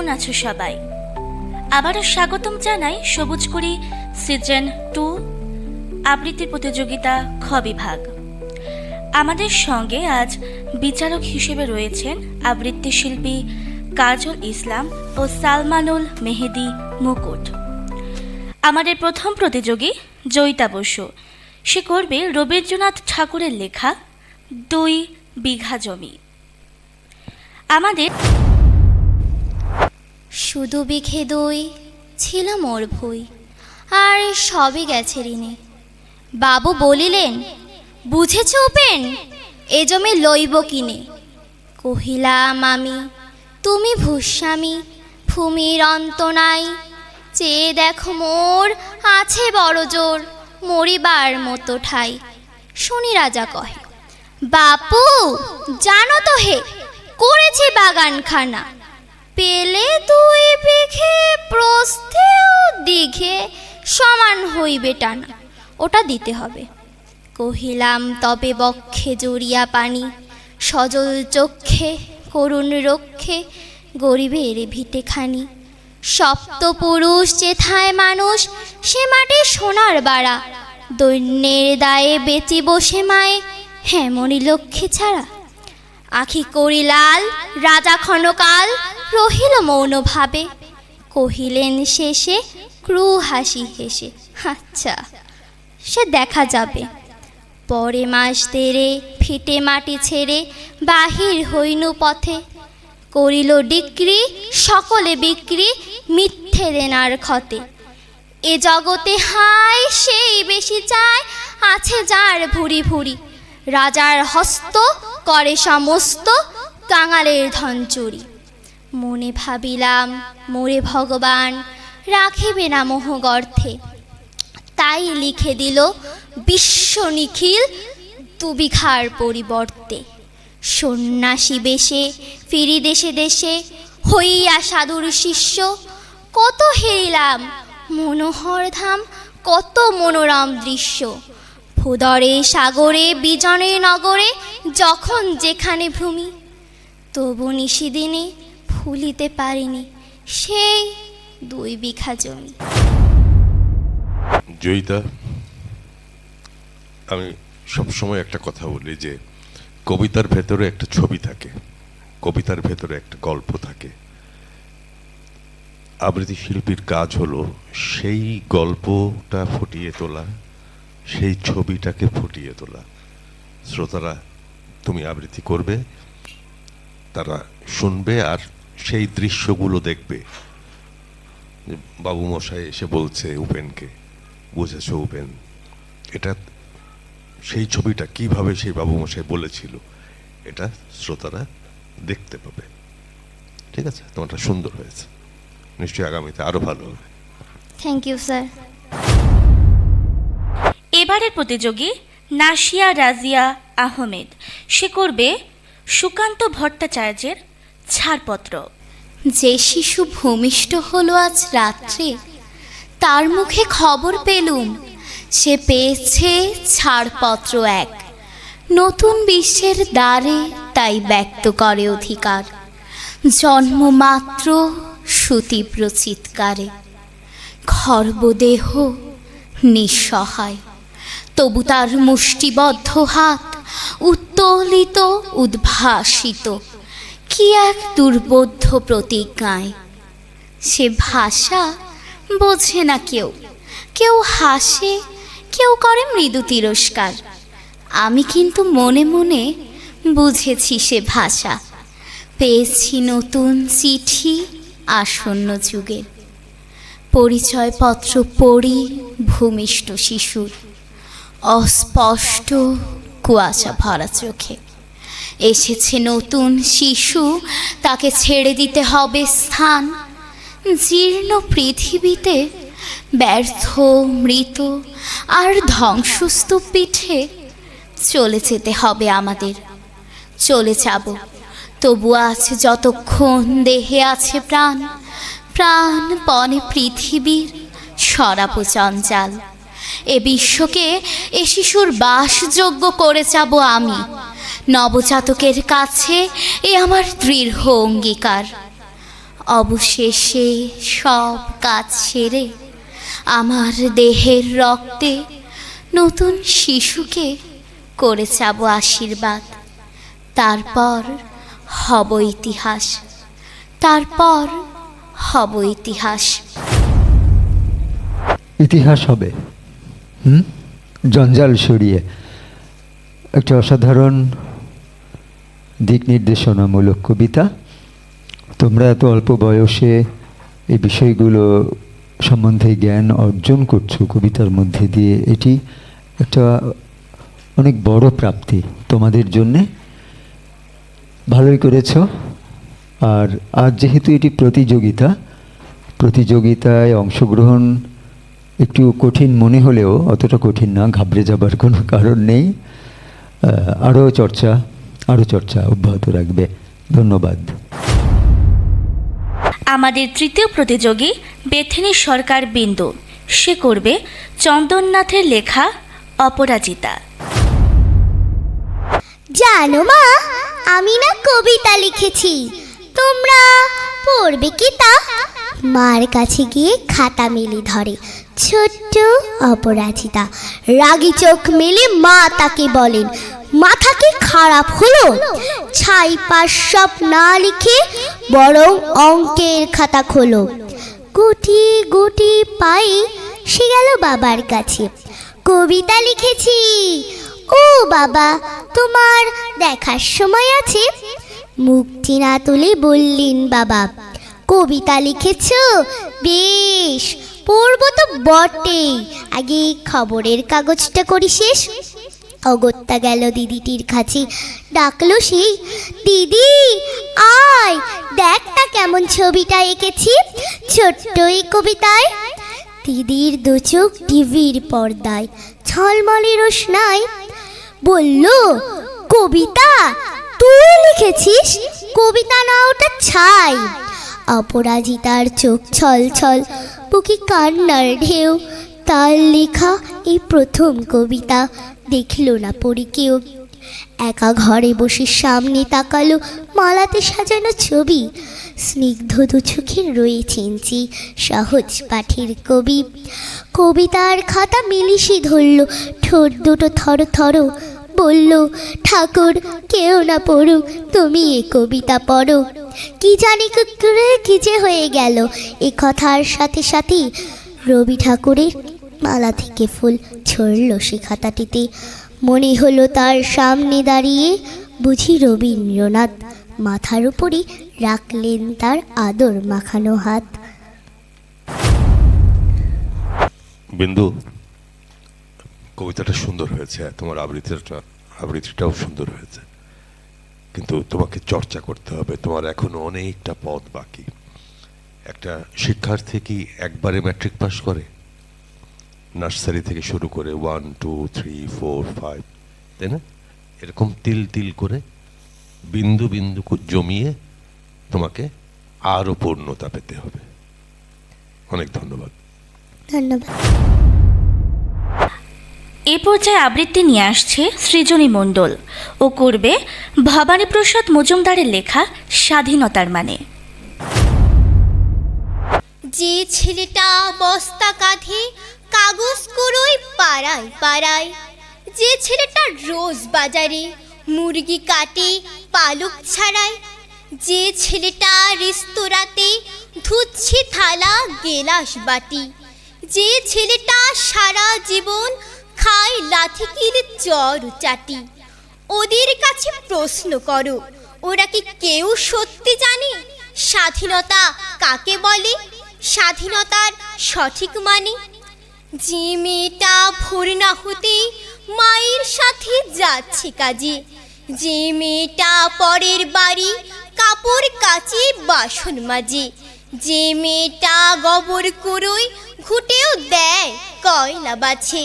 কেমন আছো সবাই? আবারও স্বাগতম জানাই সবুজকুড়ি সিজন 2 আবৃত্তির প্রতিযোগিতা খ বিভাগ। আমাদের সঙ্গে আজ বিচারক হিসেবে রয়েছেন আবৃত্তি শিল্পী কাজল ইসলাম ও সালমানুল মেহেদি মুকুট। আমাদের প্রথম প্রতিযোগী জয়িতা বসু, সে করবে রবীন্দ্রনাথ ঠাকুরের লেখা 2 বিঘা জমি। আমাদের শুধু বিঘে দই ছিল মোর ভুই, আর সবই গেছে ঋণে। বাবু বলিলেন, বুঝেছ উপেন, এ জমি লইব কিনে। কহিলাম আমি, তুমি ভূস্বামী, ভূমির অন্ত নাই। চেয়ে দেখো মোর আছে বড় জোর, মরিবার মতো ঠাই। শুনি রাজা কহে, বাপু জানো তো হে, করেছে বাগানখানা। পেলে 2 বিঘে প্রস্থে ও দীঘে সমান হইবে টানা, ওটা দিতে হবে। কহিলাম তবে বক্ষে জড়িয়া পানি, সজল চক্ষে করুণ রক্ষে গরিবের ভিটেখানি। সপ্তপুরুষ যেথায় মানুষ, সে মাটি সোনার বাড়া। দৈন্যের দায়ে বেচি বসে মায়ে, হেমনি লক্ষ্মী ছাড়া। আখি করি লাল, রাজা ক্ষণকাল রহিল মৌন ভাবে। কহিলেন শেষে ক্রু হাসি হেসে, আচ্ছা সে দেখা যাবে। পরে মাস দেড়ে ফিটে মাটি ছেড়ে বাহির হইনু পথে। করিল ডিক্রি সকলে বিক্রি, মিথ্যে দেনার ক্ষতে। এ জগতে হাই সেই বেশি চায়, আছে যার ভুরি ভুরি। রাজার হস্ত করে সমস্ত, কাঙালের ধন চুরি। মনে ভাবিলাম মোরে ভগবান রাখিবে না মোহ গর্থে। তাই লিখে দিল বিশ্ব নিখিল 2 বিঘার পরিবর্তে। সন্ন্যাসী বেশে ফিরি দেশে দেশে, হইয়া সাধুর শিষ্য। কত হেরিলাম মনোহর ধাম, কত মনোরম দৃশ্য। ভূদরে সাগরে বিজনে নগরে, যখন যেখানে ভূমি। তবু নিশিদিনে ভুলিতে পারিনি সেই 2 বিঘা জমি। জয়িতা, আমি সবসময় একটা কথা বলি যে কবিতার ভেতরে একটা ছবি থাকে, কবিতার ভেতরে একটা গল্প থাকে। আবৃত্তি শিল্পীর কাজ হলো সেই গল্পটা ফুটিয়ে তোলা, সেই ছবিটাকে ফুটিয়ে তোলা। শ্রোতারা তুমি আবৃত্তি করবে, তারা শুনবে আর সেই দৃশ্যগুলো দেখবে। বাবু মশাই এসে বলছে উপেনকে, বুঝেছ উপেন, এটা সেই ছবিটা কিভাবে সেই বাবু মশাই বলেছিল, এটা শ্রোতারা দেখতে পাবে। ঠিক আছে, তোমারটা সুন্দর হয়েছে, নিশ্চয়ই আগামীতে আরো ভালো হবে। Thank you sir. এবারের প্রতিযোগী নাসিয়া রাজিয়া আহমেদ, সে করবে সুকান্ত ভট্টাচার্যের ছাড়পত্র। যে শিশু ভূমিষ্ঠ হলো আজ রাত্রে, তার মুখে খবর পেলুম সে পেয়েছে ছাড়পত্র এক। নতুন বিশ্বের দ্বারে তাই ব্যক্ত করে অধিকার, জন্মমাত্র সুতীব্র চিৎকারে। খর্বদেহ নিঃসহায়, তবু তার মুষ্টিবদ্ধ হাত উত্তোলিত উদ্ভাসিত কি এক দুর্বোধ্য প্রতিজ্ঞায়। সে ভাষা বোঝে না কেউ, কেউ হাসে, কেউ করে মৃদু তিরস্কার। আমি কিন্তু মনে মনে বুঝেছি সে ভাষা। পেয়েছি নতুন চিঠি আসন্ন যুগের, পরিচয়পত্র পড়ি ভূমিষ্ঠ শিশুর। অস্পষ্ট কুয়াশা ভরা চোখে এসেছে নতুন শিশু, তাকে ছেড়ে দিতে হবে স্থান। জীর্ণ পৃথিবীতে ব্যর্থ মৃত আর ধ্বংসস্তূপ পিঠে চলে যেতে হবে আমাদের। চলে যাব, তবু আছে যতক্ষণ দেহে আছে প্রাণ। প্রাণপণে পৃথিবীর সরাপ চঞ্চাল। এ বিশ্বকে এ শিশুর বাসযোগ্য করে যাব আমি। নবজাতকের কাছে এ আমার দৃঢ় অঙ্গীকার। অবশেষে সব কাজ সেরে আমার দেহের রক্তে নতুন শিশুকে করে যাব আশীর্বাদ। তারপর হব ইতিহাস, তারপর হব ইতিহাস। ইতিহাস হবে জঞ্জাল সরিয়ে একটা অসাধারণ দিক নির্দেশনামূলক কবিতা। তোমরা এত অল্প বয়সে এই বিষয়গুলো সম্বন্ধে জ্ঞান অর্জন করছো কবিতার মধ্যে দিয়ে, এটি একটা অনেক বড় প্রাপ্তি তোমাদের জন্যে। ভালোই করেছ। আর আজ যেহেতু এটি প্রতিযোগিতায় অংশগ্রহণ একটু কঠিন মনে হলেও অতটা কঠিন না, ঘাবড়ে যাবার কোনো কারণ নেই। আরও চর্চা অব্যাহত রাখবে। ধন্যবাদ। আমাদের তৃতীয় প্রতিযোগী বেথিনী সরকার বিন্দু। সে করবে চন্দননাথের লেখা অপরাজিতা। জানো মা, আমি না কবিতা লিখেছি, তোমরা পড়বে কি তা? মার কাছে গিয়ে খাতা মেলে ধরে ছোট্ট অপরাজিতা। রাগী চোখ মেলে মা তাকে বলেন, মাথা কি খারাপ হলো? ছাই পাশ সব না লিখে বরং অঙ্কের খাতা খোলো। গুটি গুটি পায়ে সে গেল বাবার কাছে, কবিতা লিখেছি। ও বাবা, তোমার দেখার সময় আছে? মুখটি না তুলে বললেন বাবা, কবিতা লিখেছ? বেশ, পড়বো তো বটেই, আগে খবরের কাগজটা করি শেষ। অগত্যা গেল দিদিটির কাছে, ডাকলো সেই, দিদি আয় দেখ না কেমন ছবিটা এঁকেছি ছোট্ট এই কবিতায়। দিদির দু চোখ টিভির পর্দায় ঝলমলে রোশনায়। বলল, কবিতা তুই লিখেছিস? কবিতা না, ওটা ছাই। অপরাজিতার চোখ ছল ছল, বুকে কান্নার ঢেউ। তার লেখা এই প্রথম কবিতা দেখল না পড়ি কেউ। একা ঘরে বসে সামনে তাকালো মালাতে সাজানো ছবি। স্নিগ্ধ দু চোখের রয়েছেন যে সহজ পাঠের কবি। কবিতার খাতা মিলিশি ধরল, ঠোঁট দুটো থর থর। বলল, ঠাকুর কেউ না পড়ুক, তুমি এ কবিতা পড়ো। কি জানি কুকুরে কি যে হয়ে গেল এ কথার সাথে সাথে রবি ঠাকুরের মালা থেকে ফুল ছড়ল সে খাতাটিতে। মনে হলো তার সামনে দাঁড়িয়ে বুঝি রবীন্দ্রনাথ, মাথার উপরে রাখলেন তার আদর মাখানো হাত। বিন্দু, কবিতাটা সুন্দর হয়েছে, তোমার আবৃত্তিটাও সুন্দর হয়েছে, কিন্তু তোমাকে চর্চা করতে হবে। তোমার এখনো অনেকটা পথ বাকি। একটা শিক্ষার্থী কি একবারে ম্যাট্রিক পাস করে? নার্সারি থেকে শুরু করে 1, 2, 3, 4, 5, তাই না? এরকম তিল তিল করে বিন্দু বিন্দু জমিয়ে তোমাকে আরো পূর্ণতা পেতে হবে। অনেক ধন্যবাদ। ধন্যবাদ। এ পর্যায়ে আবৃত্তি নিয়ে আসছে সৃজনী মণ্ডল। ও করবে ভবানীপ্রসাদ মজুমদারের লেখা স্বাধীনতার মানে। যে ছেলেটা বস্তা কাঁধে কাগজ কুড়োয় পাড়ায় পাড়ায়, যে ছেলেটা রোজ বাজারে মুরগি কাটে পালক ছাড়ায়, যে ছেলেটা রেস্তোরাঁতে ধুচ্ছে থালা গেলাস বাটি, যে ছেলেটা সারা জীবন খায় লাথি কিল চর চাটি, ওদের কাছে প্রশ্ন করো, ওরা কি কেউ সত্যি জানে স্বাধীনতা কাকে বলে? স্বাধীনতার সঠিক মানে? যে মেয়েটা ভোর না হতে মায়ের সাথে যাচ্ছে কাজে, যে মেয়েটা পরের বাড়ি কাপড় কাচে বাসন মাজে, যে মেয়েটা গোবর কুড়োয় ঘুটেও দেয় কয়লা বাছে,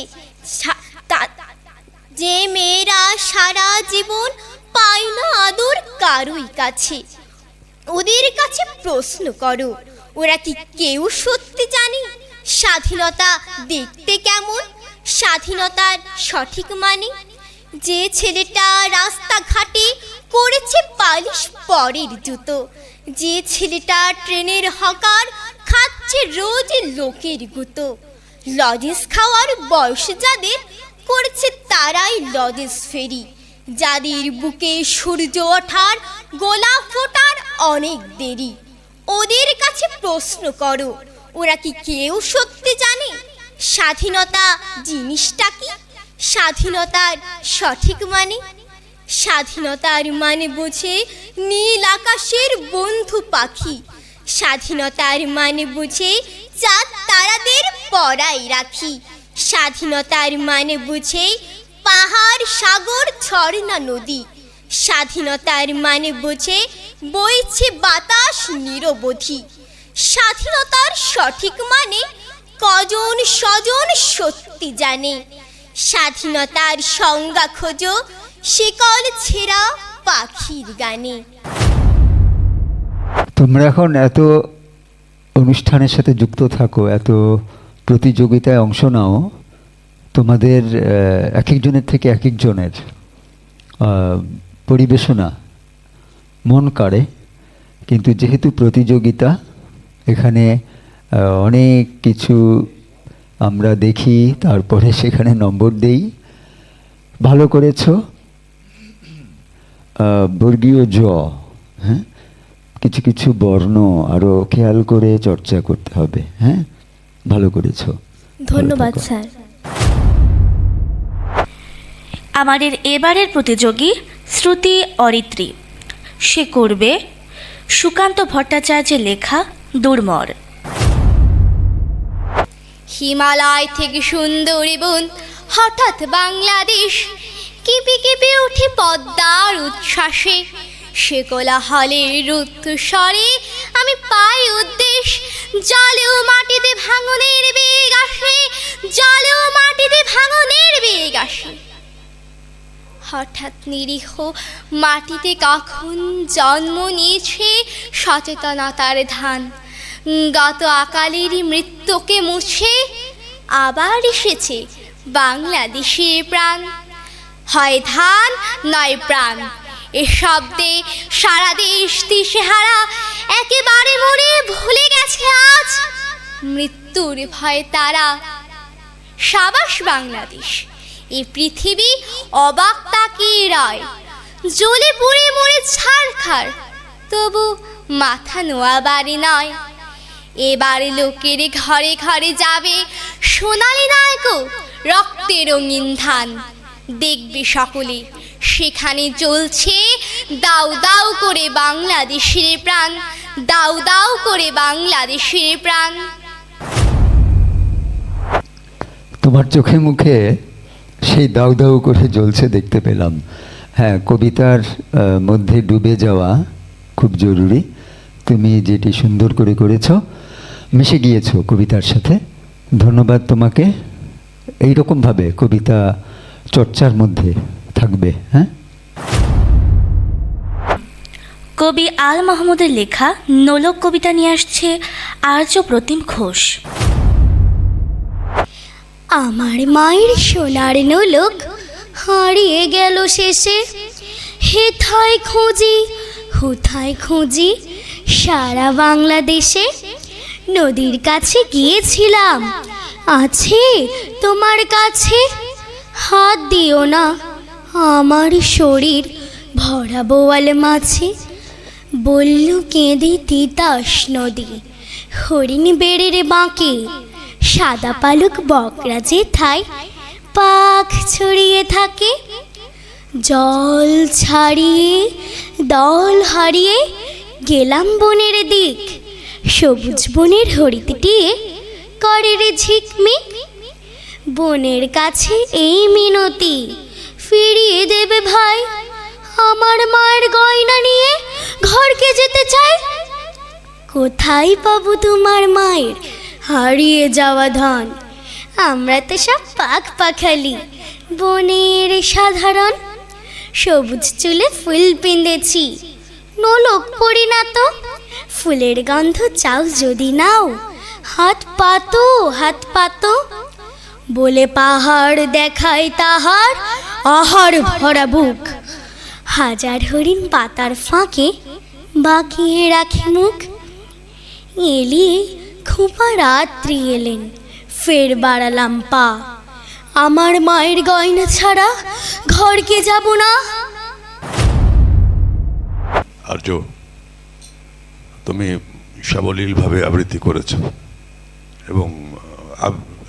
যে মেয়েরা সারা জীবন পায় না আদর কারোই কাছে, ওদের কাছে প্রশ্ন করো, ওরা কি কেউ সত্যি জানে স্বাধীনতা দেখতে কেমন? স্বাধীনতার সঠিক মানে? যে ছেলেটা রাস্তাঘাটে করেছে পালিশ পরের জুতো। যে ছেলেটা ট্রেনের হকার, খাচ্ছে রোজ লোকের গুতো। লজেন্স খাওয়ার বয়স যাদের, করেছে তারাই লজেন্স ফেরি। যাদের বুকে সূর্য ওঠার, গোলাপ ফোটার অনেক দেরি, ওদের কাছে প্রশ্ন করো, ওরা কি কেউ সত্যি জানে স্বাধীনতা জিনিসটা কি? স্বাধীনতার সঠিক মানে, স্বাধীনতার মানে বুঝে নীল আকাশের বন্ধু পাখি। স্বাধীনতার মানে বুঝে চাঁদ তারাদের পরাই রাখি। স্বাধীনতার মানে বুঝে পাহাড় সাগর ঝর্ণা নদী। স্বাধীনতার মানে বুঝে বইছে বাতাস নিরবধি। স্বাধীনতার সঠিক মানে কজন স্বজন সত্যি জানে। স্বাধীনতার সংজ্ঞা খোঁজো শিকল ছেঁড়া পাখির গানে। তোমরা এখন এত অনুষ্ঠানের সাথে যুক্ত থাকো, এত প্রতিযোগিতায় অংশ নাও, তোমাদের এক একজনের থেকে এক একজনের পরিবেশনা মন কাড়ে। কিন্তু যেহেতু প্রতিযোগিতা, এখানে অনেক কিছু আমরা দেখি, তারপরে সেখানে নম্বর দেই। ভালো করেছো, বর্গীয় জ, হ্যাঁ, কিছু কিছু বর্ণ আরও খেয়াল করে চর্চা করতে হবে। হ্যাঁ, ভালো করেছো, ধন্যবাদ স্যার। আমাদের এবারের প্রতিযোগী শ্রুতি অরিত্রী। সে করবে সুকান্ত ভট্টাচার্যের লেখা দুর্মর। হিমালয় থেকে সুন্দরী বোন হঠাৎ বাংলাদেশ, কেঁপে কেঁপে উঠে পদ্মার উচ্ছ্বাসে। সে কোলাহলের রুদ্ধস্বরে আমি পাই উদ্দেশ, জলেও মাটিতে ভাঙনের বেগ আসে, জলেও মাটিতে ভাঙনের বেগ আসে। হঠাৎ নিরীহ মাটিতে কখন জন্ম নিয়েছে সচেতনতার ধান। গত আকালের মৃত্যুকে মুছে আবার এসেছে বাংলাদেশের প্রাণ। হয় ধান নয় প্রাণ, এ শব্দে সারা দেশ দিশেহারা, একেবারে মরে ভুলে গেছে আজ মৃত্যুর ভয় তারা। সাবাস বাংলাদেশ, এ পৃথিবী অবাক তাকিয়ে রয়, জ্বলে পুড়ে মরে ছারখার, তবু মাথা নোয়াবারে নয়। এবার লোকের ঘরে ঘরে যাবে সোনালি নায়কো রক্তে রঙিন ধান। দেখবে সকলে সেখানে চলছে দাউ দাউ করে বাংলাদেশের প্রাণ, দাউ দাউ করে বাংলাদেশের প্রাণ। তোমার চোখে মুখে সেই দাউ দাউ করে জ্বলছে দেখতে পেলাম। হ্যাঁ, কবিতার মধ্যে ডুবে যাওয়া খুব জরুরি। তুমি যেটি সুন্দর করে করেছো, মিশে গিয়েছো কবিতার সাথে, ধন্যবাদ তোমাকে। এইরকমভাবে কবিতা চর্চার মধ্যে থাকবে। হ্যাঁ, কবি আল মাহমুদের লেখা নোলক কবিতা নিয়ে আসছে আর্য প্রতিম ঘোষ। আমার মায়ের সোনার নোলক হারিয়ে গেল শেষে, হেথায় খুঁজি হুথায় খুঁজি সারা বাংলাদেশে। নদীর কাছে গিয়েছিলাম, আছে তোমার কাছে? হাত দিও না আমার শরীর ভরা বোয়াল মাছে। বলল কেঁদে তিতাস নদী হরিণ বেড়ের বাঁকে, সাদা পালক বকরা যেথায় পাখ ছড়িয়ে থাকে। জল ছাড়িয়ে দল হারিয়ে গেলাম বনের দিক, সবুজ বনের হরিতটিয়ে করে রে ঝিকমিক। বনের কাছে এই মিনতি ফিরিয়ে দেবে ভাই, আমার মায়ের গয়না নিয়ে ঘরকে যেতে চাই। কোথায় পাবো তোমার মায়ের হারিয়ে যাওয়া ধন? আমরা তো সব পাখ পাখালি বনের সাধারণ। সবুজ চুলে ফুল পিঁধেছি, নোলক পরি না তো। ফুলের গন্ধ চাও যদি নাও, হাত পাতো হাত পাতো। বলে পাহাড় দেখায় তাহার আহার ভরা বুক, হাজার হরিণ পাতার ফাঁকে বাঁকিয়ে রাখে মুখ। এলি খুপা রাত্রি এলেন, ফের বাড়ালাম পা। আমার মায়ের গয়না ছাড়া ঘরকে যাব না। আর্য, তুমি সাবলীলভাবে আবৃত্তি করেছ এবং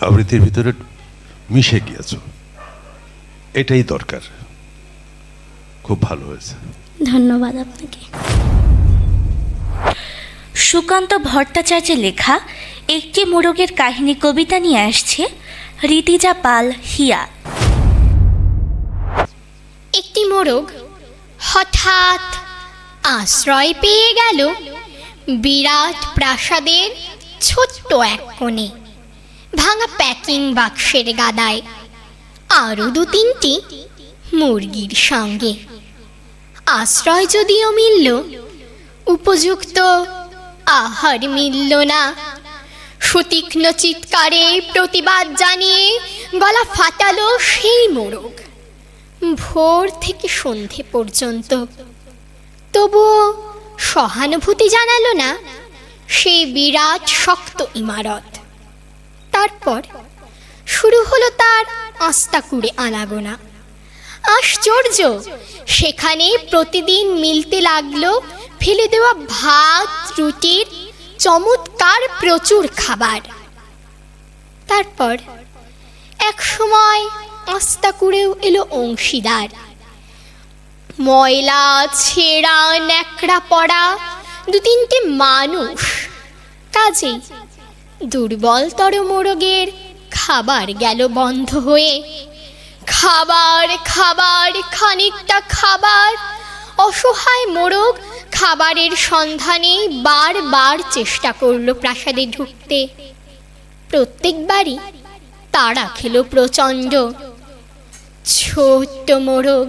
আবৃত্তির ভিতরে মিশে গিয়েছ, এটাই দরকার। খুব ভালো হয়েছে, ধন্যবাদ আপনাকে। সুকান্ত ভট্টাচার্যের লেখা একটি মোরগের কাহিনী কবিতা নিয়ে আসছে ঋতিজা পাল হিয়া। একটি মোরগ হঠাৎ আশ্রয় পেয়ে গেল বিরাট প্রাসাদের ছোট্ট এক কোণে, ভাঙা প্যাকিং বাক্সের গাদায়, আরও 2-3টি মুরগির সঙ্গে। আশ্রয় যদিও মিলল, উপযুক্ত আহার মিলল না। সুতীক্ষ্ণ চিৎকারে প্রতিবাদ জানিয়ে গলা ফাটালো সেই মোরগ ভোর থেকে সন্ধে পর্যন্ত। তবুও সহানুভূতি জানালো না সেই বিরাট শক্ত ইমারত। তারপর শুরু হলো তার আস্তাকুড়ে আনাগোনা। আশ্চর্য, সেখানে প্রতিদিন মিলতে লাগলো ফেলে দেওয়া ভাত, রুটির চমৎকার প্রচুর খাবার। তারপর এক সময় আস্তাকুড়েও এলো অংশীদার। ময়লা, ছেঁড়া, ন্যাকড়া পড়া 2-3টে মানুষ। কাজেই দুর্বলতর মোরগের খাবার গেল বন্ধ হয়ে। খাবার খাবার খানিকটা খাবার। অসহায় মোরগ খাবারের সন্ধানে বারবার চেষ্টা করলো প্রাসাদে ঢুকতে। প্রত্যেকবারই তাড়া খেলো প্রচণ্ড। ছোট্ট মোরগ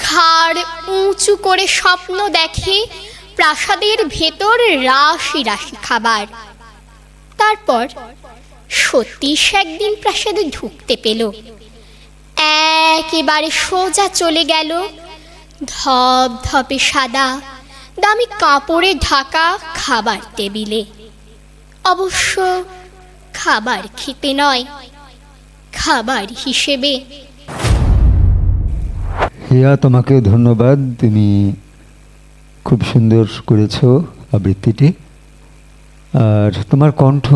ঘাড় উঁচু করে স্বপ্ন দেখে প্রাসাদের ভেতর রাশি রাশি খাবার। তারপর সত্যি সে একদিন প্রাসাদে ঢুকতে পেল। একেবারে সোজা চলে গেল ধপধপে সাদা দামি কাপড়ে ঢাকা খাবার টেবিলে। অবশ্য খাবার খেতে নয়, খাবার হিসেবে। হিয়া, তোমাকে ধন্যবাদ। তুমি খুব সুন্দর করেছো আবৃত্তিটি। আর তোমার কণ্ঠ,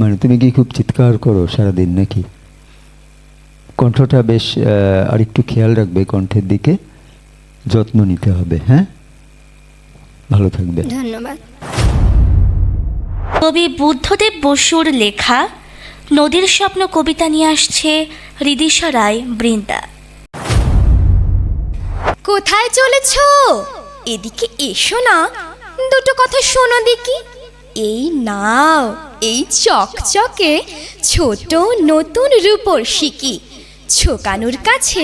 মানে তুমি কি খুব চিৎকার করো সারাদিন নাকি? কণ্ঠটা বেশ আরেকটু খেয়াল রাখবে, কণ্ঠের দিকে যত্ন নিতে হবে। হ্যাঁ, ভালো থাকবে। ধন্যবাদ। কবি বুদ্ধদেব বসুর লেখা নদীর স্বপ্ন কবিতা নিয়ে আসছে হৃদিশা রায় বৃন্দা। কোথায় চলেছ? এদিকে এসো না, দুটো কথা শোনো দেখি। এই নাও, এই চকচকে ছোট নতুন রূপোর সিকি। ছোকানুর কাছে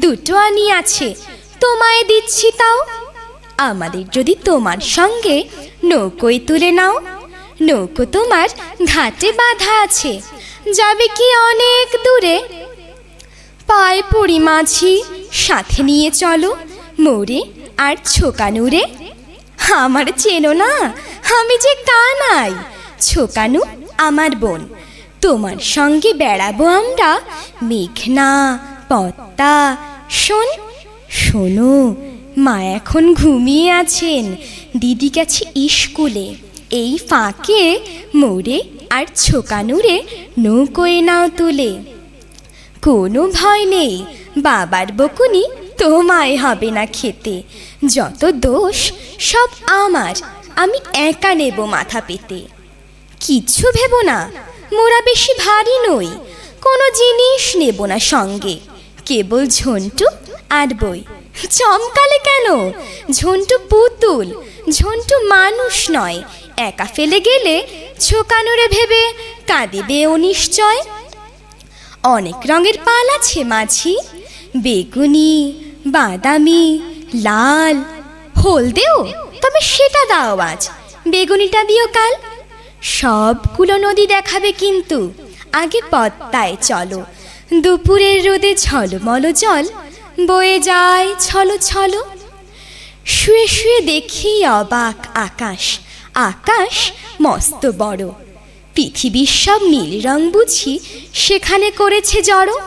দুটো আনি আছে, তোমায় দিচ্ছি তাও। আমাদের যদি তোমার সঙ্গে নৌকোয় তুলে নাও, নৌকো তোমার ঘাটে বাঁধা আছে, যাবে কি অনেক দূরে। পায়ে পড়ি মাঝি, সাথে নিয়ে চলো মোরে আর ছোকানুরে। আমার চেনো না, আমি যে কানাই, ছোকানু আমার বোন। তোমার সঙ্গে বেড়াবো আমরা মেঘনা পদ্মা। শোনো, মা এখন ঘুমিয়ে আছেন, দিদি গেছে স্কুলে। এই ফাঁকে মোরে আর ছোকানুরে নৌকোয় নাও তুলে। কোনো ভয় নেই, বাবার বকুনি তোমায় হবে না খেতে। যত দোষ সব আমার, আমি একা নেব মাথা পেতে। কিচ্ছু ভেবো না, মোরা বেশি ভারী নই, কোনো জিনিস নেব না সঙ্গে, কেবল ঝন্টু আর বই। চমকালে কেন? ঝন্টু পুতুল, ঝন্টু মানুষ নয়। একা ফেলে গেলে ছোকানুরে ভেবে কাঁদিবে ও নিশ্চয়। অনেক রঙের পাল আছে মাঝি, বেগুনি, বাদামি, লাল, হলদেও, তবে সেটা দাও আজ, বেগুনিটা দিও কাল। সবগুলো নদী দেখাবে কিন্তু, আগে পদ্মায় চলো। দুপুরের রোদে ঝলমল জল, বয়ে যায় ছলো ছলো। শুয়ে শুয়ে দেখি অবাক আকাশ, আকাশ মস্ত বড়। পৃথিবীর সব নীল রং বুঝি সেখানে করেছে জড়ো।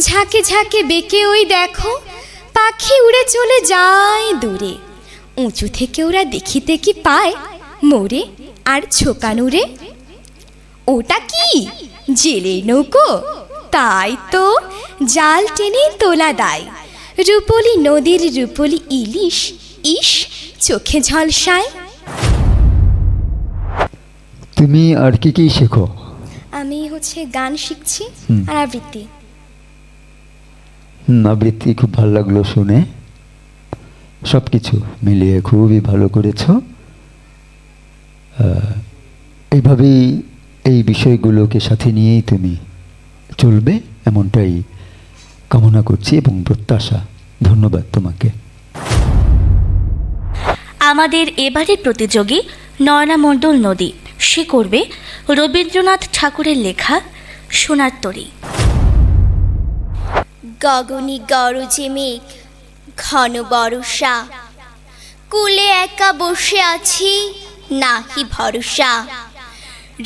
ঝাঁকে ঝাঁকে বেঁকে ওই দেখো, পাখি উড়ে চলে যায় দূরে। উঁচু থেকে ওরা দেখিতে কি পায়, মোরে আর ছোকানুরে। ওটা কি জেলের নৌকো? তাই তো, জাল টেনে তোলা দায়। রূপলি নদীর রূপলি ইলিশ, ইস চোখে ঝলসায়। তুমি আর কি কি শেখো? আমি গান শিখছি আর আবৃত্তি। আবৃত্তি খুব ভালো লাগলো শুনে, সব কিছু মিলিয়ে খুবই ভালো করেছ। এইভাবেই এই বিষয়গুলোকে সাথে নিয়েই তুমি চলবে, এমনটাই কামনা করছি এবং প্রত্যাশা। ধন্যবাদ তোমাকে। আমাদের এবারের প্রতিযোগী নয়না মণ্ডল নদী। সে করবে রবীন্দ্রনাথ ঠাকুরের লেখা সোনার তরী। গগনে গরজে মেঘ, ঘন বর্ষা, কুলে একা বসে আছি নাহি ভরসা।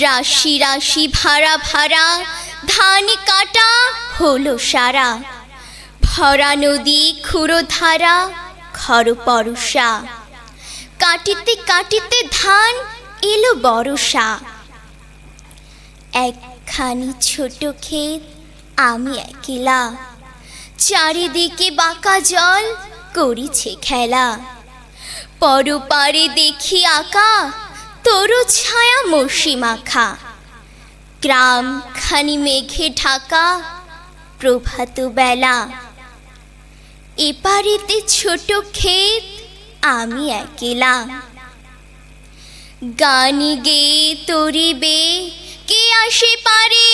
রাশি রাশি ভাড়া ভাড়া ধান কাটা হলো সারা। ভরা নদী খুঁড়ো ধারা খর পরশা। কাটিতে কাটিতে ধান এলো বরষা। একখানি ছোট ক্ষেত আমি একলা, চারিদিকে বাঁকা জল করিছে খেলা। পরপারে দেখি আঁকা তরু ছায়া মসি মাখা। গ্রাম খানি মেঘে ঢাকা প্রভাত বেলা। এপারেতে ছোট ক্ষেত আমি একলা। গানি গে তরিবে কে আসে পারে,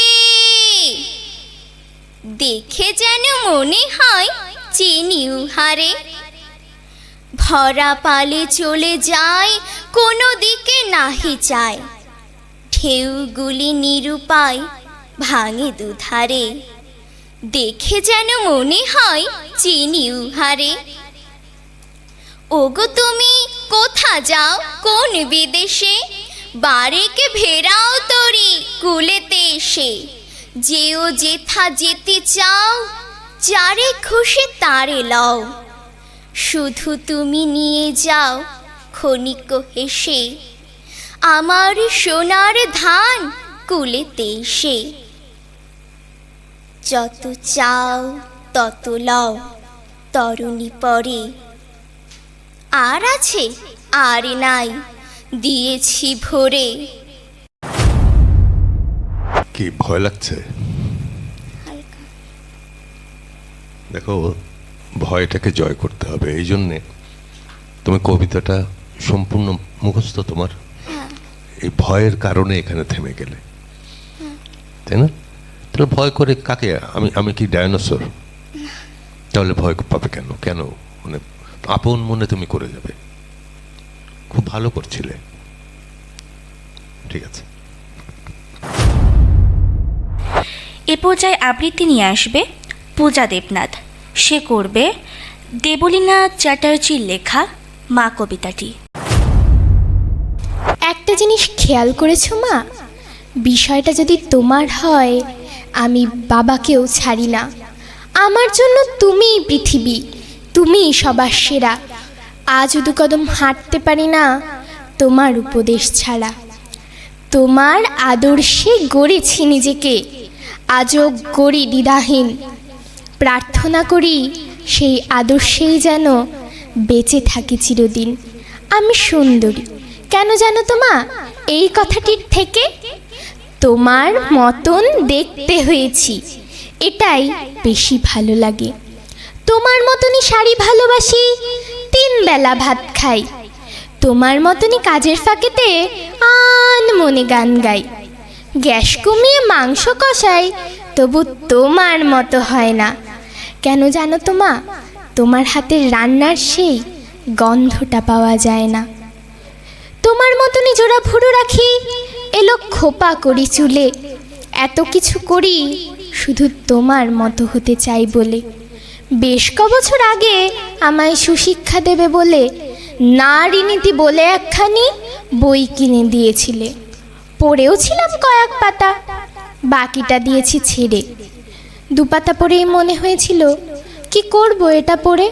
দেখে যেন মনে হয় চিনি উহারে। ভরা পালে চলে যায় কোনো দিকে নাহি চায়। ঢেউগুলি নিরুপায় ভাঙে দুধারে, দেখে যেন মনে হয় চিনি উহারে। ওগো তুমি কোথা যাও কোন বিদেশে, বারেকে ভেরাও তরি কুলেতে এসে। যেও যেথা যেতে চাও, যারে খুশি তারে লও। শুধু তুমি নিয়ে যাও ক্ষণিক হেসে, আমার সোনার ধান কুলেতে এসে। যত চাও তত লও তরুণী পরে, আর আছে আর নাই দিয়েছি ভরে। কি ভয় লাগছে? দেখো, ভয়টাকে জয় করতে হবে। এই জন্যে তুমি কবিতাটা সম্পূর্ণ মুখস্থ তোমার, এই ভয়ের কারণে এখানে থেমে গেলে, তাই না? তাহলে ভয় করে কাকে? আমি কি ডায়নোসর? তাহলে ভয় পাবে কেন? কেন মানে আপন মনে তুমি করে যাবে। খুব ভালো করছিলে, ঠিক আছে। এ পর্যায়ে আবৃত্তি নিয়ে আসবে পূজা দেবনাথ। সে করবে দেবলীনা চ্যাটার্জির লেখা মা কবিতাটি। একটা জিনিস খেয়াল করেছো মা, বিষয়টা যদি তোমার হয়, আমি বাবাকেও ছাড়ি না। আমার জন্য তুমিই পৃথিবী, তুমিই সবার সেরা। আজও দু কদম হাঁটতে পারি না তোমার উপদেশ ছাড়া। তোমার আদর্শে গড়েছি নিজেকে, আজও গড়ি দ্বিধাহীন। প্রার্থনা করি সেই আদর্শেই যেন বেঁচে থাকি চিরদিন। আমি সুন্দরী কেন জানো তো মা, এই কথাটির থেকে তোমার মতন দেখতে হয়েছি, এটাই বেশি ভালো লাগে। তোমার মতনই শাড়ি ভালোবাসি, 3 বেলা ভাত খাই। তোমার মতনই কাজের ফাঁকেতে মনে গান গাই। গ্যাস কমিয়ে মাংস কষাই, তবু তোমার মতো হয় না। কেন জানো তো মা, তোমার হাতের রান্নার সেই গন্ধটা পাওয়া যায় না। তোমার মতনই জোড়া ভুরু রাখি, এলো খোপা করি চুলে। এত কিছু করি শুধু তোমার মতো হতে চাই বলে। বেশ কবছর আগে আমায় সুশিক্ষা দেবে বলে নারী নীতি বলে একখানি বই কিনে দিয়েছিলে। পড়েও ছিলাম কয়েক পাতা, বাকিটা দিয়েছি ছেড়ে। দুপাতা পড়েই মনে হয়েছিল কি করব এটা পড়ে।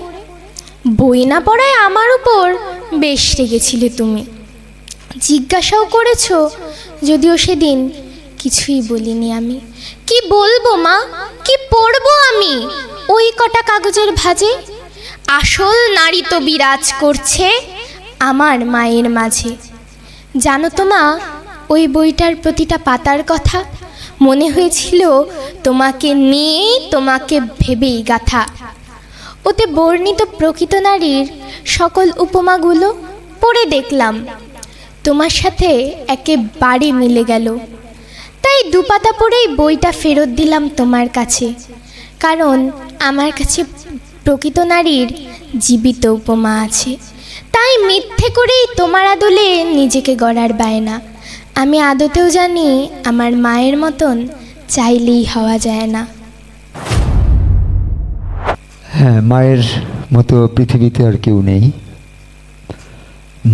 বই না পড়ায় আমার উপর বেশ রেগেছিলে তুমি, জিজ্ঞাসাও করেছো, যদিও সেদিন কিছুই বলিনি আমি। কি বলবো মা, কি পড়বো আমি ওই কটা কাগজের ভাঁজে? আসল নারী তো বিরাজ করছে আমার মায়ের মাঝে। জানো তো মা, ওই বইটার প্রতিটা পাতার কথা মনে হয়েছিল তোমাকে নিয়েই, তোমাকে ভেবেই গাথা। ওতে বর্ণিত প্রকৃত নারীর সকল উপমাগুলো পড়ে দেখলাম, তোমার সাথে একেবারে মিলে গেল। তাই দুপাতা পড়েই বইটা ফেরত দিলাম তোমার কাছে, কারণ আমার কাছে প্রকৃত নারীর জীবিত উপমা আছে। তাই মিথ্যে করেই তোমার আদলে নিজেকে গড়ার বায়না। আমি আদতেও জানি আমার মায়ের মতন চাইলেই হওয়া যায় না। হ্যাঁ, মায়ের মতো পৃথিবীতে আর কেউ নেই।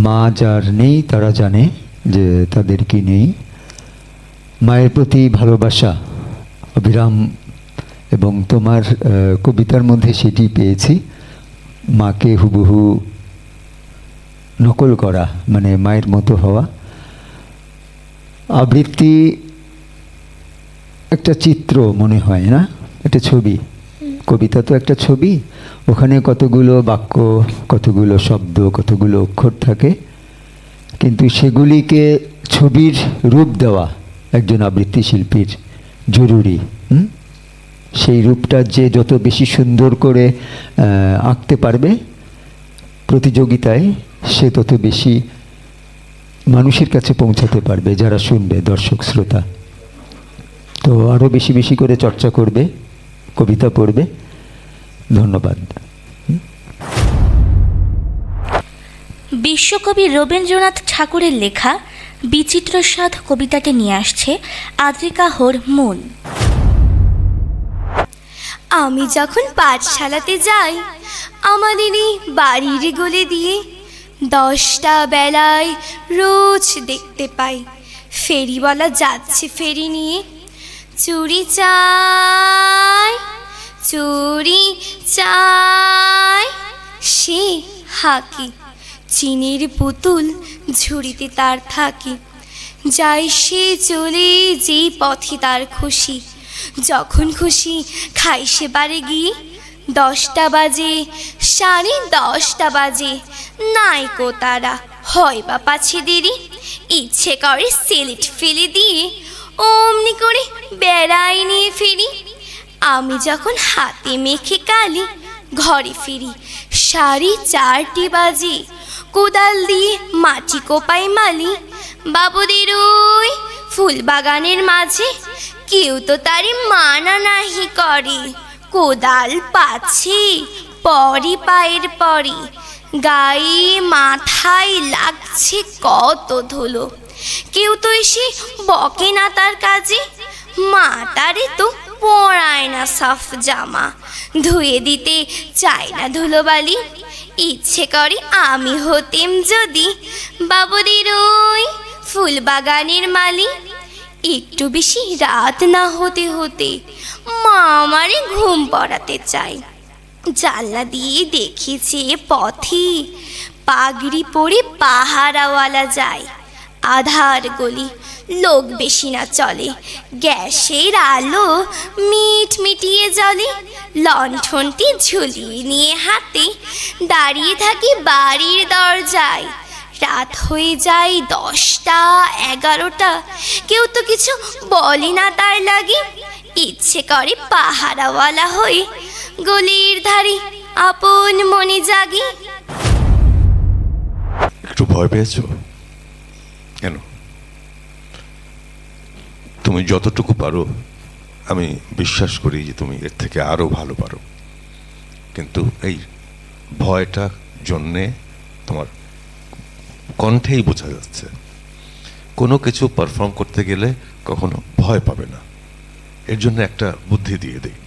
মা যার নেই তারা জানে যে তাদের কি নেই। মায়ের প্রতি ভালোবাসা অবিরাম, এবং তোমার কবিতার মধ্যে সেটি পেয়েছি, মাকে হুবহু নকল করা, মানে মায়ের মতো হওয়া। আবৃত্তি একটা চিত্র মনে হয় না, একটা ছবি। কবিতা তো একটা ছবি, ওখানে কতগুলো বাক্য, কতগুলো শব্দ, কতগুলো অক্ষর থাকে, কিন্তু সেগুলিকে ছবির রূপ দেওয়া একজন আবৃত্তি শিল্পীর জরুরি। সেই রূপটা যে যত বেশি সুন্দর করে আঁকতে পারবে প্রতিযোগিতায়, সে তত বেশি মানুষের কাছে পৌঁছাতে পারবে, যারা শুনবে, দর্শক শ্রোতা। তো আরও বেশি বেশি করে চর্চা করবে, কবিতা পড়বে। ধন্যবাদ। বিশ্বকবি রবীন্দ্রনাথ ঠাকুরের লেখা বিচিত্র স্বাদ কবিতাটি নিয়ে আসছে আদ্রিকা হোর মন। আমি যখন পাঠশালাতে যাই আমাদেরই বাড়ির গলি দিয়ে 10টা বেলায় রোজ দেখতে পাই ফেরিওয়ালা যাচ্ছে ফেরি নিয়ে। চুরি চাই, চুরি চাই, সে হাকি, চিনির পুতুল ঝুড়িতে তার থাকে। যাই সে চলে যেই পথে তার খুশি, যখন খুশি খাই সে বারে গিয়ে। 10টা বাজে, 10:30 বাজে, নাইকো তারা, হয় বা পাছে দেরি। ইচ্ছে করে সেলিট ফেলে দিয়ে অমনি করে বেড়াই নিয়ে ফিরি। আমি যখন হাতে মেখে কালি ঘরে ফিরি 4:30 বাজে। কোদাল দিয়ে মাটি কোপাই মালি বাবুদের ওই ফুল বাগানের মাঝে। কেউ তো তারে মানা নাহি করে, কোদাল পাচ্ছে পরে পায়ের পরে। গায়ে মাথায় লাগছে কত ধুলো, কেউ তো এসে বকে না তার কাজে। মাটারে তো পরায় না সাফ জামা, ধুয়ে দিতে চায় না ধুলোবালি। ইচ্ছে করে আমি হতেম যদি বাবুদের ওই ফুল বাগানের মালি। একটু বেশি রাত না হতে হতে মা আমারে ঘুম পড়াতে চায়। জানলা দিয়ে দেখেছে পথে পাগড়ি পরে পাহারাওয়ালা যায়। আধার গলি, লোক বেশি না চলে, গ্যাসের আলো মিটমিটিয়ে জ্বলে। লণ্ঠনটি ঝুলিয়ে নিয়ে হাতে দাঁড়িয়ে থাকি বাড়ির দরজায়। রাত হয়ে যায় 10টা 11টা, কেউ তো কিছু বলে না তার লাগে। ইচ্ছে করে পাহারাওয়ালা হয়ে গলির ধারে আপন মনে জাগি। একটু ভয় পেয়েছো কেন? তুমি যতটুকু পারো আমি বিশ্বাস করি যে তুমি এর থেকে আরো ভালো পারো, কিন্তু এই ভয়টা জন্যে তোমার কণ্ঠেই বোঝা যাচ্ছে। কোনো কিছু পারফর্ম করতে গেলে কখনো ভয় পাবে না। এর জন্য একটা বুদ্ধি দিয়ে দিই।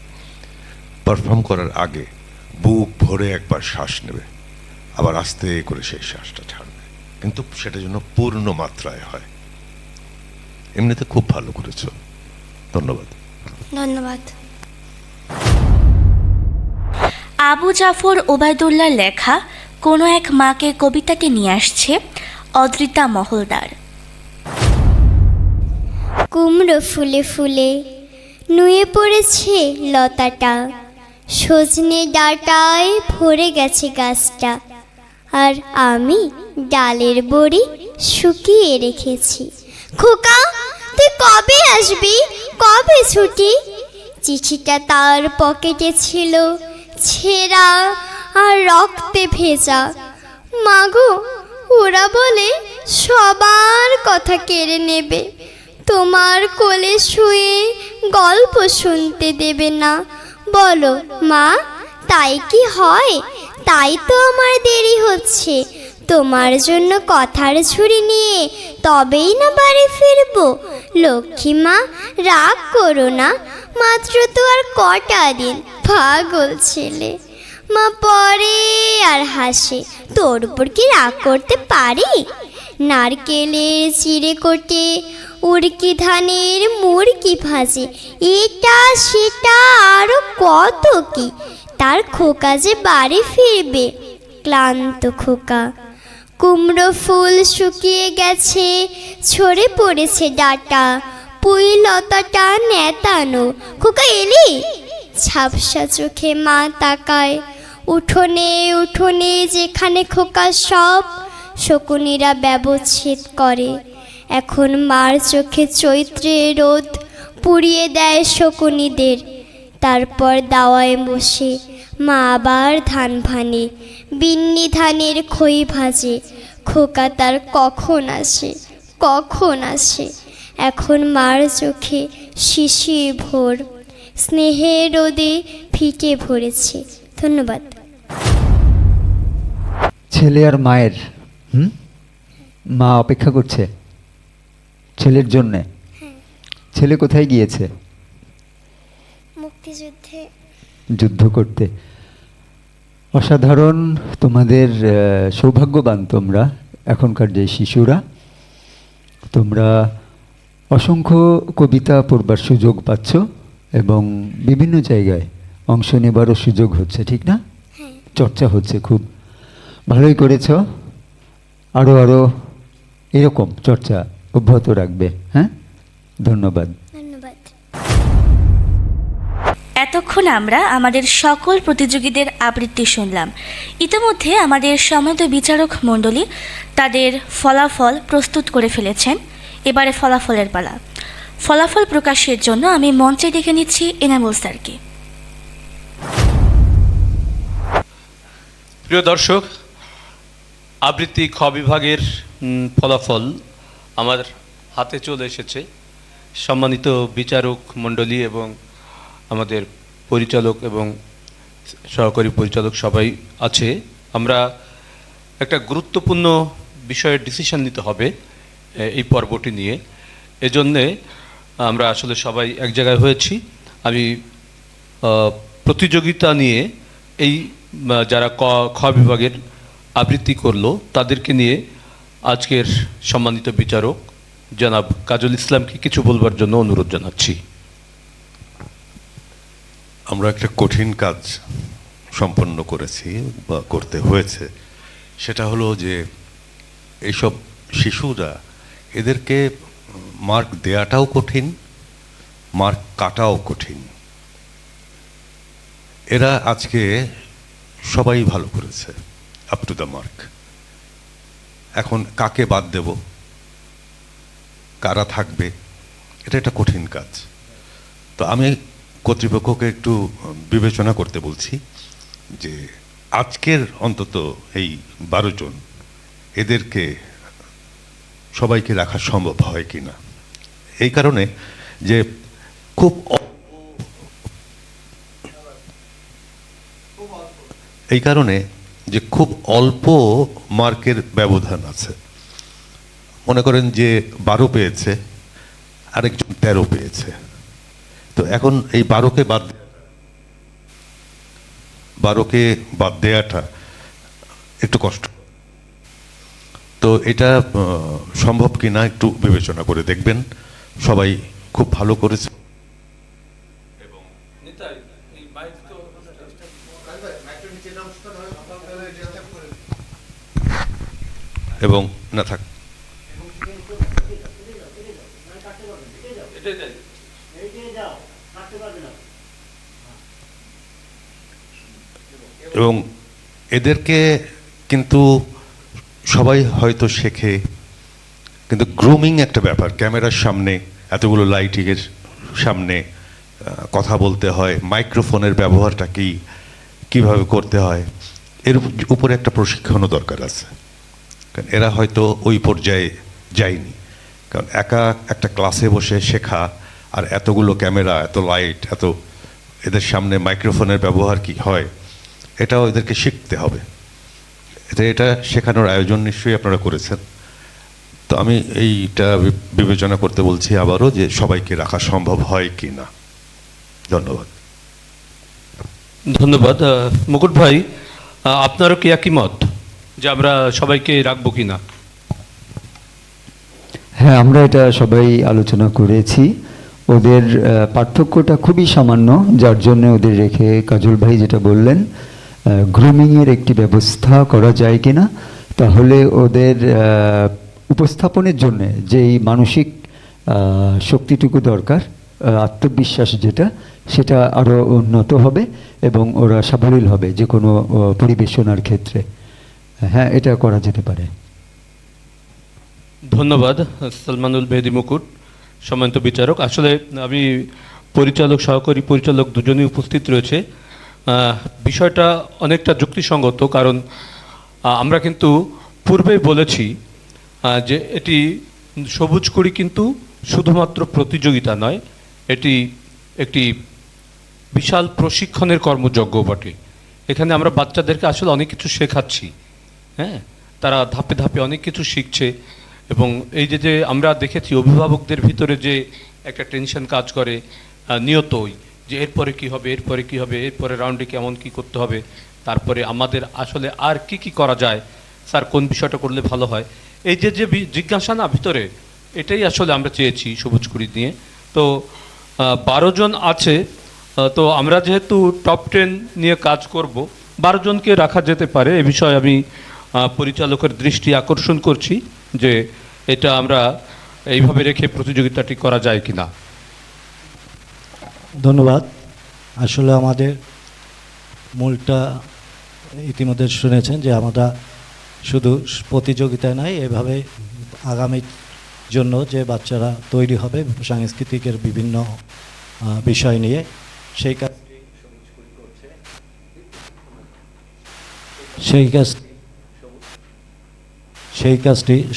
পারফর্ম করার আগে বুক ভরে একবার শ্বাস নেবে, আবার আস্তে করে সেই শ্বাসটা ছাড়বে, কিন্তু সেটা যেন পূর্ণ মাত্রায় হয়। এমনিতে খুব ভালো করেছো, ধন্যবাদ। ধন্যবাদ। আবু জাফর ওবায়দুল্লাহর লেখা কোনো এক মাকে কবিতাটি নিয়ে আসছে অদ্রিতা মহলদার। কুমড়ো ফুলে ফুলে নুয়ে পড়েছে লতাটা, সজনে ডাঁটায় ভরে গেছে গাছটা, আর আমি ডালের বড়ি শুকিয়ে রেখেছি। খোকা, তুই কবে আসবি, কবে ছুটি? চিঠিটা তার পকেটে ছিল, ছেঁড়া আর রক্তে ভেজা। মাগো, ওরা বলে সবার কথা কেড়ে নেবে, তোমার কোলে শুয়ে গল্প শুনতে দেবে না। বলো মা, তাই কি হয়? তাই তো আমার দেরি হচ্ছে। তোমার জন্য কথার ঝুড়ি নিয়ে তবেই না বাড়ি ফিরবো। লক্ষ্মী মা, রাগ করো না, মাত্র তো আর কটা দিন। পাগল ছেলে। মা পরে আর হাসে। তোর উপর কি রাগ করতে পারি? নারকেলের চিড়ে কোটে, উড়কি ধানের মুড়কি ভাজে, এটা সেটা আরো কত কি। তার খোকা যে বাড়ি ফিরবে, ক্লান্ত খোকা। কুমড়ো ফুল শুকিয়ে গেছে, ঝরে পড়েছে ডাঁটা, পুঁই লতাটা নেতানো। খোকা এলি? ঝাপসা চোখে মা তাকায়। উঠোনে উঠোনে যেখানে খোকা সব শকুনিরা ব্যবচ্ছেদ করে। এখন মার চোখে চৈত্রে রোদ পুড়িয়ে দেয় শকুনিদের। তারপর দাওয়ায় বসে মা আবার ধান ভানে, বিন্নি ধানের খই ভাজে। খোকা তার কখন আসে, কখন আসে? এখন মার চোখে শিশির ভোর, স্নেহের রোদে ফিকে ভরেছে। ধন্যবাদ। ছেলে আর মায়ের মা অপেক্ষা করছে ছেলের জন্যে। ছেলে কোথায় গিয়েছে? মুক্তিযুদ্ধে। যুদ্ধ করতে। অসাধারণ, তোমাদের সৌভাগ্যবান তোমরা, এখনকার যে শিশুরা। তোমরা অসংখ্য কবিতা পড়বার সুযোগ পাচ্ছ এবং বিভিন্ন জায়গায় অংশ নেবারও সুযোগ হচ্ছে, ঠিক না? চর্চা হচ্ছে, খুব ভালোই করেছ। আরও আরও এরকম চর্চা অব্যাহত রাখবে। হ্যাঁ, ধন্যবাদ। ধন্যবাদ। এতক্ষণ আমরা আমাদের সকল প্রতিযোগীদের আবৃত্তি শুনলাম। ইতিমধ্যে আমাদের সম্মানিত বিচারক মণ্ডলী তাদের ফলাফল প্রস্তুত করে ফেলেছেন। এবারে ফলাফলের পালা। ফলাফল প্রকাশের জন্য আমি মঞ্চে ডেকে নিচ্ছি এনামুল স্যারকে। প্রিয় দর্শক, আবৃত্তি খ বিভাগের ফলাফল আমার হাতে চলে এসেছে। সম্মানিত বিচারক মণ্ডলী এবং আমাদের পরিচালক এবং সহকারী পরিচালক সবাই আছে। আমরা একটা গুরুত্বপূর্ণ বিষয়ের ডিসিশন নিতে হবে এই পর্বটি নিয়ে। এজন্যে আমরা আসলে সবাই এক জায়গায় হয়েছি। আমি প্রতিযোগিতা নিয়ে এই যারা খ বিভাগের আবৃত্তি করলো তাদেরকে নিয়ে আজকের সম্মানিত বিচারক জনাব কাজল ইসলামকে কিছু বলবার জন্য অনুরোধ জানাচ্ছি। আমরা একটা কঠিন কাজ সম্পন্ন করেছি বা করতে হয়েছে। সেটা হলো যে এইসব শিশুরা, এদেরকে মার্ক দেয়াটাও কঠিন, মার্ক কাটাও কঠিন। এরা আজকে সবাই ভালো করেছে, আপ টু দ্য মার্ক। এখন কাকে বাদ দেব, কারা থাকবে, এটা একটা কঠিন কাজ। তো আমি কর্তৃপক্ষকে একটু বিবেচনা করতে বলছি যে আজকের অন্তত এই 12 জন, এদেরকে সবাইকে রাখা সম্ভব হয় কি না। এই কারণে যে খুব অল্প মার্কের ব্যবধান আছে। মনে করেন যে 12 পেয়েছে, আরেকজন 13 পেয়েছে। তো এখন এই 12কে 12কে বাদ দেওয়াটা একটু কষ্ট। তো এটা সম্ভব কি না একটু বিবেচনা করে দেখবেন। সবাই খুব ভালো করেছে। এবং না থাক এবং এদেরকে কিন্তু সবাই হয়তো শেখে, কিন্তু গ্রুমিং একটা ব্যাপার। ক্যামেরার সামনে এতগুলো লাইটিংয়ের সামনে কথা বলতে হয়, মাইক্রোফোনের ব্যবহারটা কিভাবে করতে হয়, এর উপরে একটা প্রশিক্ষণও দরকার আছে। কারণ এরা হয়তো ওই পর্যায়ে যায়নি। কারণ একা একটা ক্লাসে বসে শেখা আর এতগুলো ক্যামেরা, এত লাইট, এদের সামনে মাইক্রোফোনের ব্যবহার কি হয়, এটাও এদেরকে শিখতে হবে। এটা শেখানোর আয়োজন নিশ্চয়ই আপনারা করেছেন। তো আমি এইটা বিবেচনা করতে বলছি আবারও, যে সবাইকে রাখা সম্ভব হয় কি না। ধন্যবাদ। ধন্যবাদ। মুকুট ভাই, আপনারও কি একই মত যে আমরা সবাইকে রাখবো কি না? হ্যাঁ, আমরা এটা সবাই আলোচনা করেছি। ওদের পার্থক্যটা খুবই সামান্য, যার জন্য ওদের রেখে কাজল ভাই যেটা বললেন, গ্রুমিংয়ের একটি ব্যবস্থা করা যায় কিনা, তাহলে ওদের উপস্থাপনের জন্য যেই মানসিক শক্তিটুকু দরকার, আত্মবিশ্বাস যেটা, সেটা আরও উন্নত হবে এবং ওরা সাবলীল হবে যে কোনো পরিবেশনার ক্ষেত্রে। হ্যাঁ, এটা করা যেতে পারে। ধন্যবাদ সালমানুল মেহেদি মুকুট, সম্মানিত বিচারক। আসলে আমি পরিচালক, সহকারী পরিচালক দুজনেই উপস্থিত রয়েছে। বিষয়টা অনেকটা যুক্তিসঙ্গত, কারণ আমরা কিন্তু পূর্বেই বলেছি যে এটি সবুজ কুড়ি কিন্তু শুধুমাত্র প্রতিযোগিতা নয়, এটি একটি বিশাল প্রশিক্ষণের কর্মযজ্ঞ বটে। এখানে আমরা বাচ্চাদেরকে আসলে অনেক কিছু শেখাচ্ছি। হ্যাঁ, তারা ধাপে ধাপে অনেক কিছু শিখছে। এবং এই যে আমরা দেখেছি অভিভাবকদের ভিতরে যে একটা টেনশন কাজ করে নিয়তই, যে এরপরে কি হবে, এরপরে কি হবে, এরপরে রাউন্ডে কেমন কি করতে হবে, তারপরে আমাদের আসলে আর কি করা যায়, স্যার কোন বিষয়টা করলে ভালো হয়, এই যে জিজ্ঞাসা না ভিতরে, এটাই আসলে আমরা চেয়েছি সবুজ কুড়ি নিয়ে। তো 12 জন আছে, তো আমরা যেহেতু টপ 10 নিয়ে কাজ করব, 12 জনকে রাখা যেতে পারে। এ বিষয়ে আমি পরিচালকের দৃষ্টি আকর্ষণ করছি যে এটা আমরা এইভাবে রেখে প্রতিযোগিতাটি করা যায় কিনা। ধন্যবাদ। আসলে আমাদের মূলটা ইতিমধ্যে শুনেছেন যে আমরা শুধু প্রতিযোগিতায় নাই, এভাবে আগামীর জন্য যে বাচ্চারা তৈরি হবে সাংস্কৃতিকের বিভিন্ন বিষয় নিয়ে, সেই কাজটি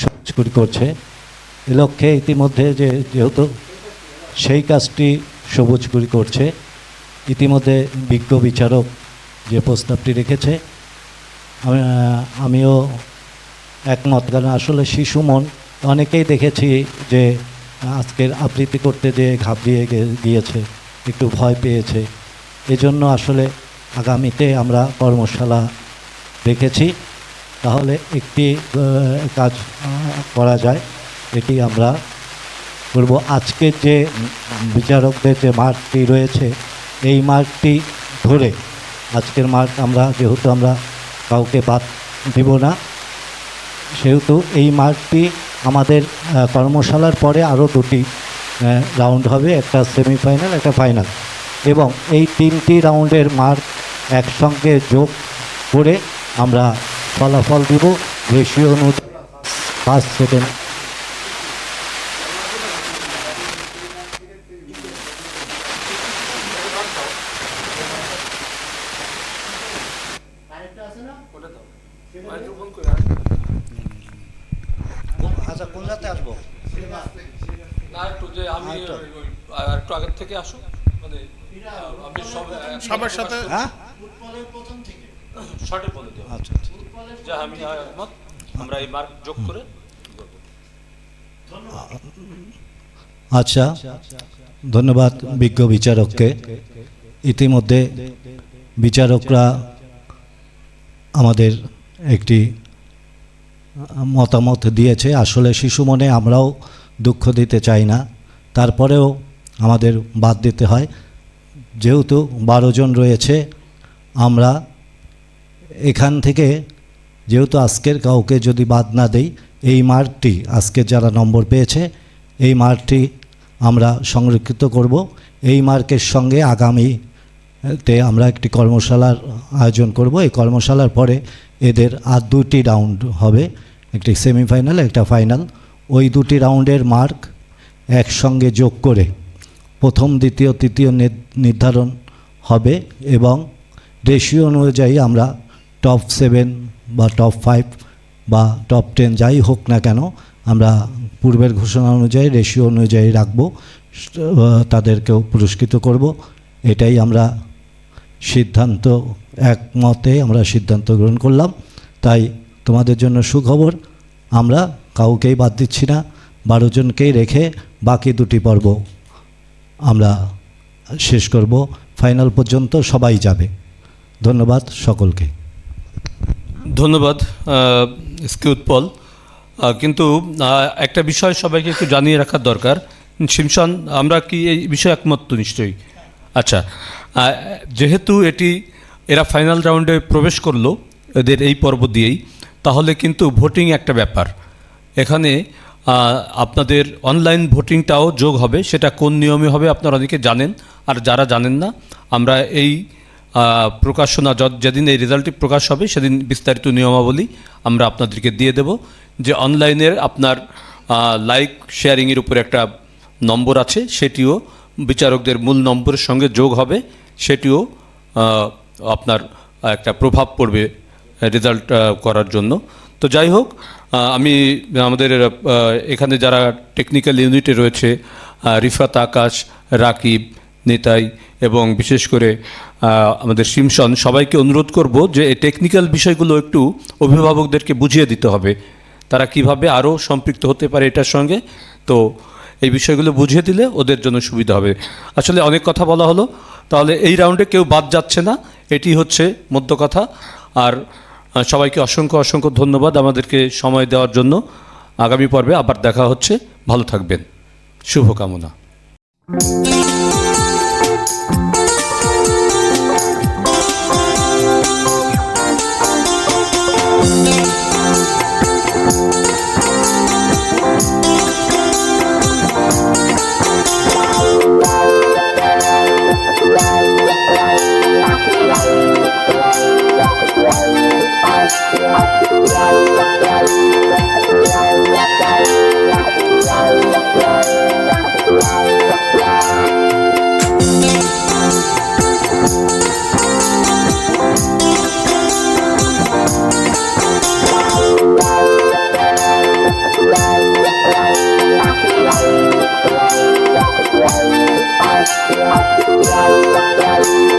সবুজ কুড়ি করছে। এ লক্ষ্যে ইতিমধ্যে যেহেতু সেই কাজটি সবুজ কুড়ি করছে, ইতিমধ্যে বিজ্ঞ বিচারক যে প্রস্তাবটি রেখেছে, আমিও একমত। কারণ আসলে শিশু মন, অনেকেই দেখেছি যে আজকের আবৃত্তি করতে যেয়ে ঘাবড়িয়ে গিয়েছে, একটু ভয় পেয়েছে। এজন্য আসলে আগামীতে আমরা কর্মশালা রেখেছি। তাহলে একটি কাজ করা যায়, এটি আমরা করব। আজকের যে বিচারকদের যে মার্কটি রয়েছে, এই মার্কটি ধরে, আজকের মার্ক আমরা যেহেতু আমরা কাউকে বাদ দেব না, সেহেতু এই মার্কটি আমাদের কর্মশালার পরে আরও 2টি রাউন্ড হবে, একটা সেমিফাইনাল, একটা ফাইনাল, এবং এই 3টি রাউন্ডের মার্ক একসঙ্গে যোগ করে আমরা ফলাফল দেব রেশিও অনুযায়ী। ফার্স্ট, সেকেন্ড, আচ্ছা কোন রাতে আসবো না, একটু যে আমি একটু আগের থেকে আসো, মানে আমি সবার সাথে শর্টে বলে দিও। আচ্ছা, যা আমি একমত, আমরা এই মার্ক যোগ করে। আচ্ছা, ধন্যবাদ বিজ্ঞ বিচারককে। ইতিমধ্যে বিচারকরা আমাদের একটি মতামত দিয়েছে। আসলে শিশু মনে আমরাও দুঃখ দিতে চাই না, তারপরেও আমাদের বাদ দিতে হয়। যেহেতু 12 জন রয়েছে, আমরা এখান থেকে যেহেতু আজকের কাউকে যদি বাদ না দেই, এই মার্কটি আজকে যারা নম্বর পেয়েছে এই মার্কটি আমরা সংরক্ষিত করব। এই মার্কের সঙ্গে আগামীতে আমরা একটি কর্মশালার আয়োজন করব। এই কর্মশালার পরে এদের আর 2টি রাউন্ড হবে, একটি সেমিফাইনাল একটা ফাইনাল। ওই 2টি রাউন্ডের মার্ক একসঙ্গে যোগ করে প্রথম দ্বিতীয় তৃতীয় নির্ধারণ হবে এবং রেশিও অনুযায়ী আমরা টপ 7 বা টপ 5 বা টপ 10 যাই হোক না কেন আমরা পূর্বের ঘোষণা অনুযায়ী রেশিও অনুযায়ী রাখব, তাদেরকেও পুরস্কৃত করব। এটাই আমরা সিদ্ধান্ত, একমতে আমরা সিদ্ধান্ত গ্রহণ করলাম। তাই তোমাদের জন্য সুখবর, আমরা কাউকেই বাদ দিচ্ছি না, 12 জনকেই রেখে বাকি 2টি পর্ব আমরা শেষ করব। ফাইনাল পর্যন্ত সবাই যাবে। ধন্যবাদ সকলকে। ধন্যবাদ এসকে উৎপল। কিন্তু একটা বিষয় সবাইকে একটু জানিয়ে রাখার দরকার। শিমশন, আমরা কি এই বিষয়ে একমত তো নিশ্চয়ই? আচ্ছা, যেহেতু এরা ফাইনাল রাউন্ডে প্রবেশ করলো এদের এই পর্ব দিয়েই, তাহলে কিন্তু ভোটিং একটা ব্যাপার। এখানে আপনাদের অনলাইন ভোটিংটাও যোগ হবে। সেটা কোন নিয়মে হবে আপনারা অনেকে জানেন, আর যারা জানেন না, আমরা এই প্রকাশনা যেদিন এই রেজাল্টটি প্রকাশ হবে সেদিন বিস্তারিত নিয়মাবলী আমরা আপনাদেরকে দিয়ে দেব। যে অনলাইনের আপনার লাইক শেয়ারিংয়ের উপরে একটা নম্বর আছে, সেটিও বিচারকদের মূল নম্বরের সঙ্গে যোগ হবে, সেটিও আপনার একটা প্রভাব পড়বে রেজাল্ট করার জন্য। তো যাই হোক, আমি আমাদের এখানে যারা টেকনিক্যাল ইউনিটে রয়েছে, রিফাত, আকাশ, রাকিব, নিতাই এবং বিশেষ করে আমাদের শিমশন, সবাইকে অনুরোধ করব যে এই টেকনিক্যাল বিষয়গুলো একটু অভিভাবকদেরকে বুঝিয়ে দিতে হবে, তারা কিভাবে আরও সম্পৃক্ত হতে পারে এটার সঙ্গে। তো এই বিষয়গুলো বুঝিয়ে দিলে ওদের জন্য সুবিধা হবে। আসলে অনেক কথা বলা হলো, তাহলে এই রাউন্ডে কেউ বাদ যাচ্ছে না, এটি হচ্ছে মধ্য কথা। আর সবাইকে অসংখ্য অসংখ্য ধন্যবাদ আমাদেরকে সময় দেওয়ার জন্য। আগামী পর্বে আবার দেখা হচ্ছে, ভালো থাকবেন, শুভকামনা। Wow.